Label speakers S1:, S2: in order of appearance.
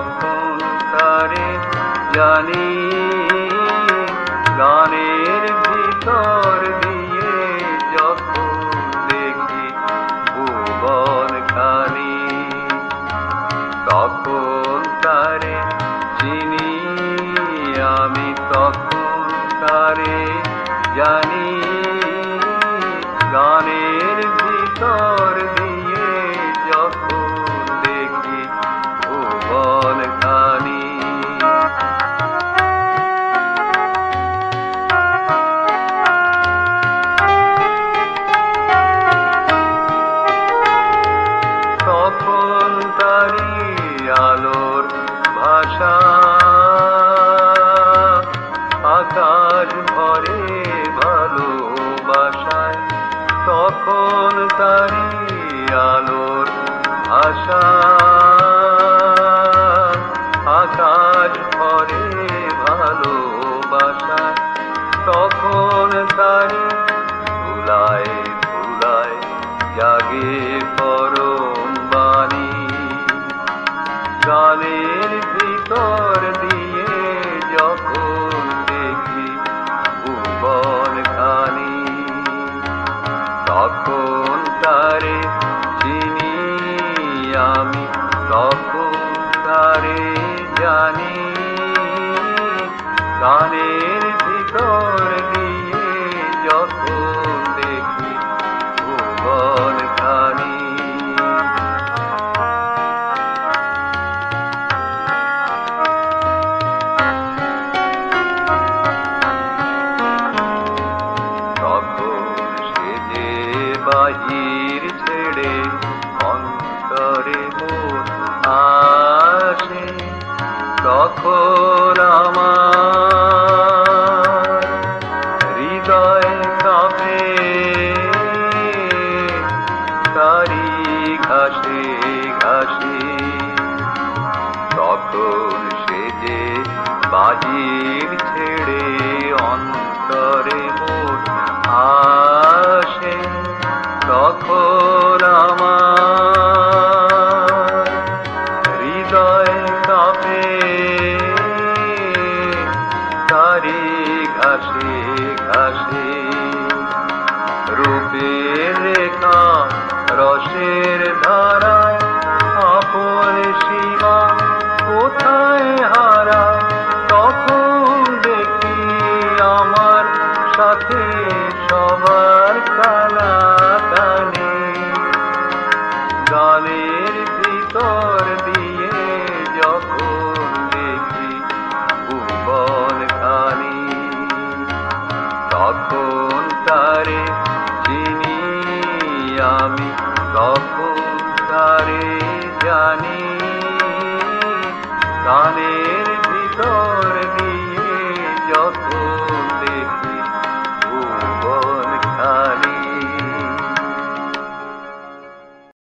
S1: তখন তারে জানি, গানের ভিতর দিয়ে যখন দেখি ভুবন খানি, তখন তারে চিনি আমি, তখন তারে জানি, গানের ভিতর দিয়ে যখন দেখি ভুবন খানি। তখন তারি আলোর ভাষা আকাশ ভরে ভালোবাসায়, তখন তারি আলোর ভাষা আকাশ ভরে ভালোবাসায়, তখন তারি ধুলায় ধুলায় জাগে পরম বাণী, গানের ভিতর দিয়ে যখন দেখি ভুবন খানি, তখন তারে চিনি আমি, তখন তারে জানি, গানের ভিতর দিয়ে যখন দেখি ভুবন খানি। তখন সে যে বাহির ছেড়ে অন্তরে মোর আসে, তখন আমার হৃদয় কাঁপে তারি ঘাসে ঘাসে, তখন সে যে বাহির ছেড়ে অন্তরে মোর আসে, তখন আমার হৃদয় কাঁপে তারি ঘাসে ঘাসে, রূপের রেখা রসের ধারায় আপন সীমা কোথায় হারায়, তখন দেখি আমার সাথে সবার কানাকানি, গানের ভিতর